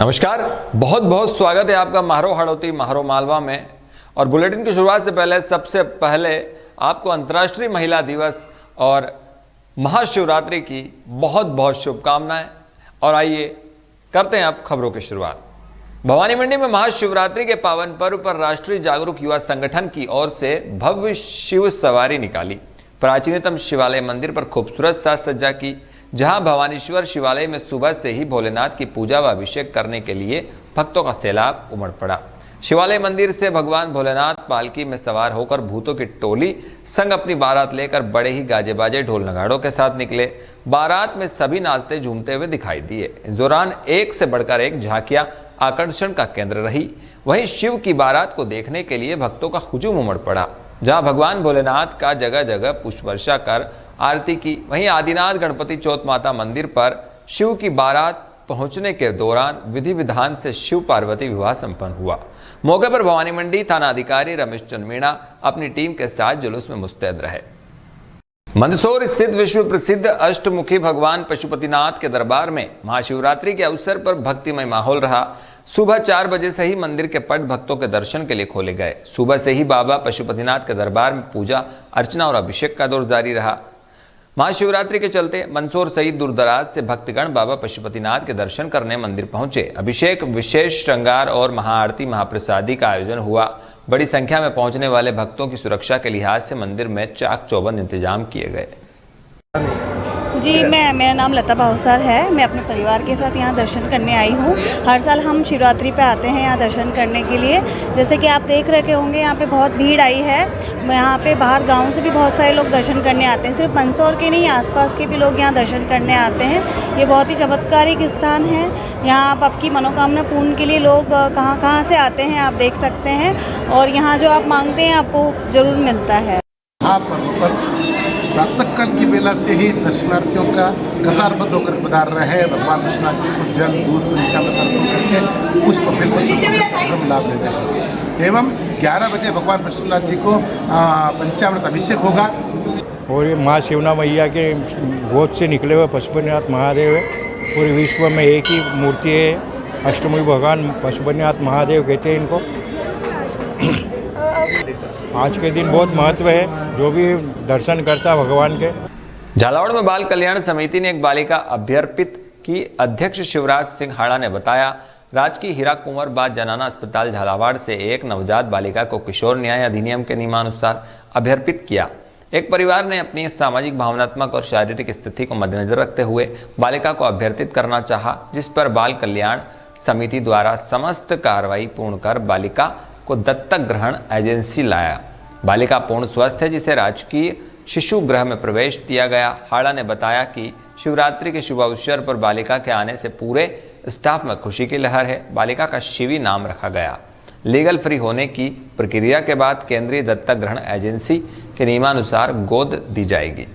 नमस्कार, बहुत बहुत स्वागत है आपका म्हारो हड़ौती म्हारो मालवा में। और बुलेटिन की शुरुआत से पहले सबसे पहले आपको अंतर्राष्ट्रीय महिला दिवस और महाशिवरात्रि की बहुत बहुत शुभकामनाएं। और आइए करते हैं अब खबरों की शुरुआत। भवानी मंडी में महाशिवरात्रि के पावन पर्व पर राष्ट्रीय जागरूक युवा संगठन की ओर से भव्य शिव सवारी निकाली। प्राचीनतम शिवालय मंदिर पर खूबसूरत साज सज्जा की, जहां भवानीश्वर शिवालय में सुबह से ही भोलेनाथ की पूजा व अभिषेक करने के लिए भक्तों का सैलाब उमड़ पड़ा। शिवालय मंदिर से भगवान भोलेनाथ पालकी में सवार होकर भूतों की टोली संग अपनी बारात लेकर बड़े ही गाजे बाजे ढोल नगाड़ों के साथ निकले। बारात में सभी नाचते झूमते हुए दिखाई दिए। इस दौरान एक से बढ़कर एक झांकियां आकर्षण का केंद्र रही। वहीं शिव की बारात को देखने के लिए भक्तों का हुजूम उमड़ पड़ा, जहां भगवान भोलेनाथ का जगह जगह पुष्प वर्षा कर आरती की। वहीं आदिनाथ गणपति चौथ माता मंदिर पर शिव की बारात पहुंचने के दौरान विधि विधान से शिव पार्वती विवाह संपन्न हुआ। मौके पर भवानी मंडी थाना अधिकारी रमेश चंद मीणा अपनी टीम के साथ जुलूस में मुस्तैद रहे। मंदसौर स्थित विश्व प्रसिद्ध अष्टमुखी भगवान पशुपतिनाथ के दरबार में महाशिवरात्रि के अवसर पर भक्तिमय माहौल रहा। सुबह 4 बजे से ही मंदिर के पट भक्तों के दर्शन के लिए खोले गए। सुबह से ही बाबा पशुपतिनाथ के दरबार में पूजा अर्चना और अभिषेक का दौर जारी रहा। महाशिवरात्रि के चलते मंदसौर सहित दूरदराज से भक्तगण बाबा पशुपतिनाथ के दर्शन करने मंदिर पहुंचे। अभिषेक, विशेष श्रृंगार और महाआरती महाप्रसादी का आयोजन हुआ। बड़ी संख्या में पहुंचने वाले भक्तों की सुरक्षा के लिहाज से मंदिर में चाक चौबंद इंतजाम किए गए। जी, मेरा नाम लता भावसार है। मैं अपने परिवार के साथ यहाँ दर्शन करने आई हूँ। हर साल हम शिवरात्रि पे आते हैं यहाँ दर्शन करने के लिए। जैसे कि आप देख रहे होंगे, यहाँ पे बहुत भीड़ आई है। यहाँ पे बाहर गांव से भी बहुत सारे लोग दर्शन करने आते हैं। सिर्फ मंदसौर के नहीं, आसपास के भी लोग यहाँ दर्शन करने आते हैं। ये बहुत ही चमत्कारिक स्थान है। यहाँ आप आपकी मनोकामना पूर्ण के लिए लोग कहाँ कहाँ से आते हैं आप देख सकते हैं। और यहाँ जो आप मांगते हैं आपको ज़रूर मिलता है। प्रातःकाल की बेला से ही दर्शनार्थियों का कतारबद्ध होकर पधार रहे हैं। भगवान विश्वनाथ जी को जल, दूध, पंचामृत अर्पण करके पुष्प बिल्व लाभ ले रहे हैं। एवं 11 बजे भगवान विश्वनाथ जी को पंचामृत अभिषेक होगा। और ये माँ शिवना मैया के गोद से निकले हुए पशुपतिनाथ महादेव है। पूरे विश्व में एक ही मूर्ति है, अष्टमुखी भगवान पशुपतिनाथ महादेव कहते हैं इनको। आज के दिन बहुत महत्व है, जो भी दर्शन करता भगवान के। झालावाड़ में बाल कल्याण समिति ने एक बालिका अभ्यर्पित की। अध्यक्ष शिवराज सिंह हाड़ा ने बताया, राजकीय हीरा कुंवर बाद जनाना अस्पताल झालावाड़ से एक नवजात बालिका को किशोर न्याय अधिनियम के नियमानुसार अभ्यर्पित किया। एक परिवार ने अपनी सामाजिक, भावनात्मक और शारीरिक स्थिति को मद्देनजर रखते हुए बालिका को अभ्यर्थित करना चाहा, जिस पर बाल कल्याण समिति द्वारा समस्त कार्रवाई पूर्ण कर बालिका को दत्तक ग्रहण एजेंसी लाया। बालिका पूर्ण स्वस्थ है, जिसे राजकीय शिशु गृह में प्रवेश दिया गया। हाड़ा ने बताया कि शिवरात्रि के शुभ अवसर पर बालिका के आने से पूरे स्टाफ में खुशी की लहर है। बालिका का शिवी नाम रखा गया। लीगल फ्री होने की प्रक्रिया के बाद केंद्रीय दत्तक ग्रहण एजेंसी के नियमानुसार गोद दी जाएगी।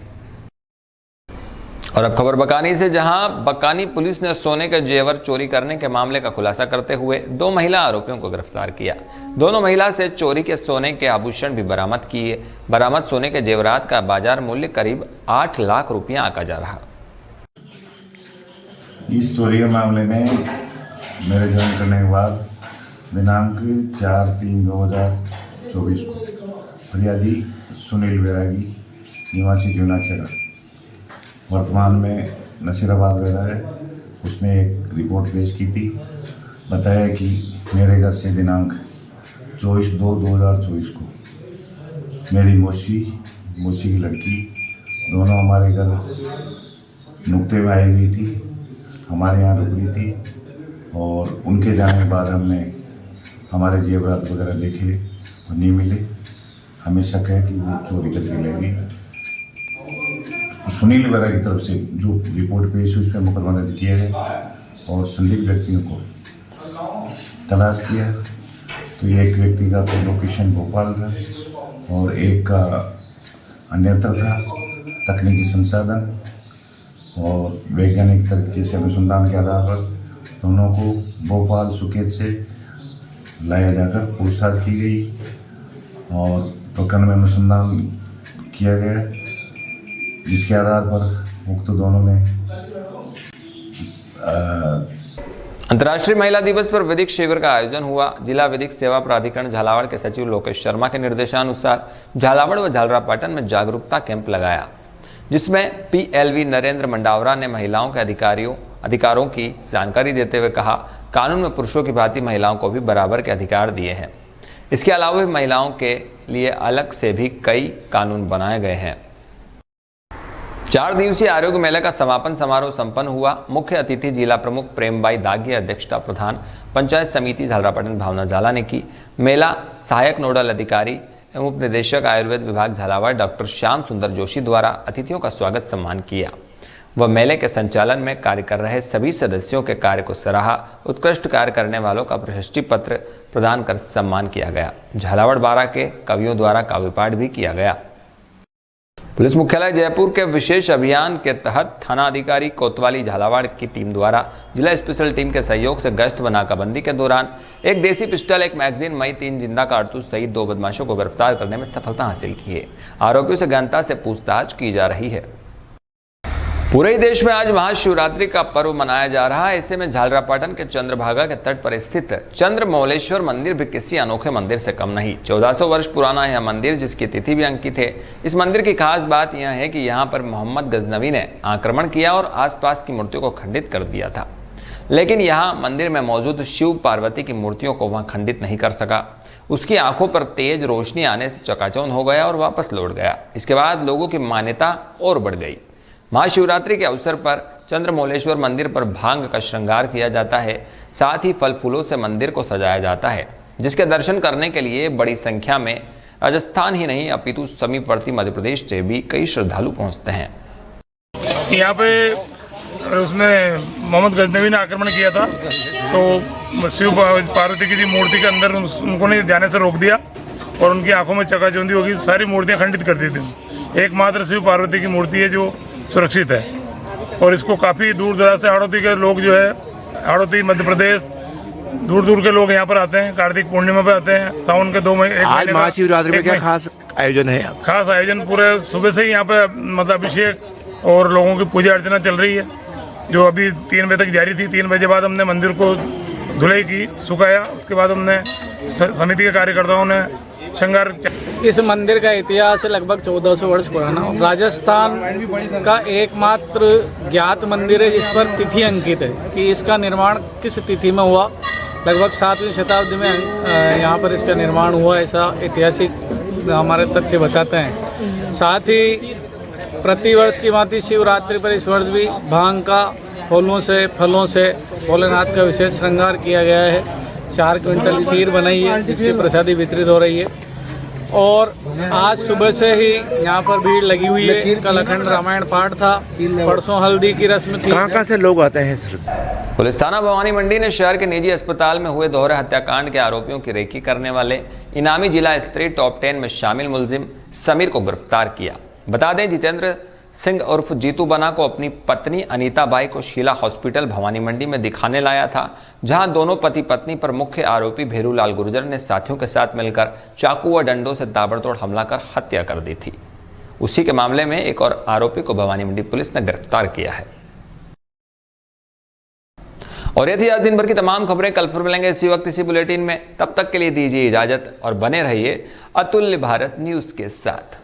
और अब खबर बकानी से, जहां बकानी पुलिस ने सोने के जेवर चोरी करने के मामले का खुलासा करते हुए 2 महिला आरोपियों को गिरफ्तार किया। दोनों महिला से चोरी के सोने के आभूषण भी बरामद किए। बरामद सोने के जेवरात का बाजार मूल्य करीब 8 लाख रुपया आंका जा रहा। इस चोरी के मामले में मेरे ज्वाइन करने के बाद दिनांक 4/3/2024 को फरियादी सुनील बैरागी निवासी जूनाखेड़ा, वर्तमान में नसीराबाद रह रहा है, उसने एक रिपोर्ट पेश की थी। बताया कि मेरे घर से दिनांक 24/2/2024 को मेरी मौसी की लड़की दोनों हमारे घर नुक्ते में आई हुई थी, हमारे यहाँ रुक रही थी। और उनके जाने के बाद हमने हमारे जेवरात वगैरह देखे और नहीं मिले। हमें शक है कि वो चोरी करके ले गई। सुनील वगैरह की तरफ से जो रिपोर्ट पेश हुई, उस पर मुकदमा दर्ज किया है और संदिग्ध व्यक्तियों को तलाश किया। तो एक व्यक्ति का तो लोकेशन भोपाल था और एक का अन्यत्र था। तकनीकी संसाधन और वैज्ञानिक तरीके से अनुसंधान के आधार पर दोनों को भोपाल सुकेत से लाया जाकर पूछताछ की गई और प्रकरण में अनुसंधान किया गया, जिसके आधार पर उक्त दोनों ने अंतर्राष्ट्रीय महिला दिवस पर विधिक शिविर का आयोजन हुआ। जिला विधिक सेवा प्राधिकरण झालावाड़ के सचिव लोकेश शर्मा के निर्देशानुसार झालावाड़ व झालरापाटन में जागरूकता कैंप लगाया, जिसमें PLV नरेंद्र मंडावरा ने महिलाओं के अधिकारों की जानकारी देते हुए कहा, कानून में पुरुषों की भांति महिलाओं को भी बराबर के अधिकार दिए हैं। इसके अलावा भी महिलाओं के लिए अलग से भी कई कानून बनाए गए हैं। 4 दिवसीय आरोग्य मेले का समापन समारोह संपन्न हुआ। मुख्य अतिथि जिला प्रमुख प्रेमबाई दागी, अध्यक्षता प्रधान पंचायत समिति झालरापाटन भावना झाला ने की। मेला सहायक नोडल अधिकारी एवं उप निदेशक आयुर्वेद विभाग झालावाड़ डॉक्टर श्याम सुंदर जोशी द्वारा अतिथियों का स्वागत सम्मान किया व मेले के संचालन में कार्य कर रहे सभी सदस्यों के कार्य को सराहा। उत्कृष्ट कार्य करने वालों का प्रशस्ति पत्र प्रदान कर सम्मान किया गया। झालावाड़ बारा के कवियों द्वारा काव्य पाठ भी किया गया। पुलिस मुख्यालय जयपुर के विशेष अभियान के तहत थाना अधिकारी कोतवाली झालावाड़ की टीम द्वारा जिला स्पेशल टीम के सहयोग से गश्त व नाकाबंदी के दौरान एक देसी पिस्टल, एक मैगजीन, मई 3 जिंदा कारतूस सहित 2 बदमाशों को गिरफ्तार करने में सफलता हासिल की है। आरोपियों से गहनता से पूछताछ की जा रही है। पूरे ही देश में आज महाशिवरात्रि का पर्व मनाया जा रहा है। ऐसे में झालरापाटन के चंद्रभागा के तट पर स्थित चंद्रमौलेश्वर मंदिर भी किसी अनोखे मंदिर से कम नहीं। 1400 वर्ष पुराना यह मंदिर, जिसकी तिथि भी अंकित है। इस मंदिर की खास बात यह है कि यहाँ पर मोहम्मद गजनवी ने आक्रमण किया और आसपास की मूर्तियों को खंडित कर दिया था, लेकिन यहाँ मंदिर में मौजूद शिव पार्वती की मूर्तियों को वह खंडित नहीं कर सका। उसकी आंखों पर तेज रोशनी आने से चकाचौंध हो गया और वापस लौट गया। इसके बाद लोगों की मान्यता और बढ़ गई। महाशिवरात्रि के अवसर पर चंद्रमौलेश्वर मंदिर पर भांग का श्रृंगार किया जाता है। साथ ही फल फूलों से मंदिर को सजाया जाता है, जिसके दर्शन करने के लिए बड़ी संख्या में राजस्थान ही नहीं अपितु समीपवर्ती मध्य प्रदेश से भी कई श्रद्धालु पहुंचते हैं। यहाँ पे उसमें मोहम्मद गजनवी ने आक्रमण किया था, तो शिव पार्वती की मूर्ति के अंदर उनको नहीं जाने से रोक दिया और उनकी आंखों में चकाचौंधी होगी। सारी मूर्तियां खंडित कर दी थी। एकमात्र शिव पार्वती की मूर्ति है जो सुरक्षित है और इसको काफ़ी दूर दराज से हाड़ौती के लोग जो है, हाड़ौती मध्य प्रदेश, दूर दूर के लोग यहाँ पर आते हैं। कार्तिक पूर्णिमा पे आते हैं। सावन के 2 महीने। आज महाशिवरात्रि में क्या खास आयोजन है? खास आयोजन पूरे सुबह से ही यहाँ पे मतलब अभिषेक और लोगों की पूजा अर्चना चल रही है, जो अभी 3 बजे तक जारी थी। 3 बजे बाद हमने मंदिर को धुलाई की, सुखाया। उसके बाद हमने समिति के कार्यकर्ताओं ने श्रृंगार। इस मंदिर का इतिहास लगभग 1400 वर्ष पुराना। राजस्थान का एकमात्र ज्ञात मंदिर है जिस पर तिथि अंकित है कि इसका निर्माण किस तिथि में हुआ। लगभग 7वीं शताब्दी में यहाँ पर इसका निर्माण हुआ, ऐसा ऐतिहासिक हमारे तथ्य बताते हैं। साथ ही प्रतिवर्ष की भांति शिवरात्रि पर इस वर्ष भी भांग का फूलों से भोलेनाथ का विशेष श्रृंगार किया गया है। 4 क्विंटल खीर बनाई है, जिसकी प्रसादी वितरित हो रही है और आज सुबह से ही यहाँ पर भीड़ लगी हुई है। कल अखंड रामायण पाठ था, परसों हल्दी की रस्म थी। कहाँ से लोग आते हैं सर? पुलिस थाना भवानी मंडी ने शहर के निजी अस्पताल में हुए दोहरे हत्याकांड के आरोपियों की रेकी करने वाले इनामी जिला स्तरीय टॉप 10 में शामिल मुलजिम समीर को गिरफ्तार किया। बता दें, जितेंद्र सिंह उर्फ जीतू बना को अपनी पत्नी अनीता बाई को शीला हॉस्पिटल भवानी मंडी में दिखाने लाया था, जहां दोनों पति पत्नी पर मुख्य आरोपी भेरूलाल गुर्जर ने साथियों के साथ मिलकर चाकू व डंडों से ताबड़तोड़ हमला कर हत्या कर दी थी। उसी के मामले में एक और आरोपी को भवानी मंडी पुलिस ने गिरफ्तार किया है। और ये थी आज दिन भर की तमाम खबरें। कल फिर मिलेंगे इसी वक्त इसी बुलेटिन में। तब तक के लिए दीजिए इजाजत और बने रहिए अतुल्य भारत न्यूज के साथ।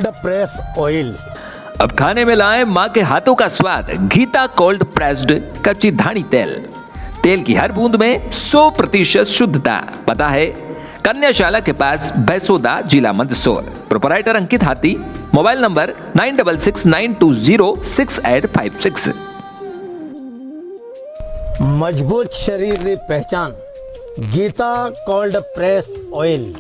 Cold press oil. अब खाने में लाएं माँ के हाथों का स्वाद। गीता कोल्ड प्रेस्ड कच्ची धानी तेल। तेल की हर बूंद में 100% शुद्धता। पता है कन्याशाला के पास बैसोदा, जिला मंदसौर। प्रोपराइटर अंकित हाथी। Mobile number 9669206856। मजबूत शरीर की पहचान गीता कोल्ड प्रेस ऑयल।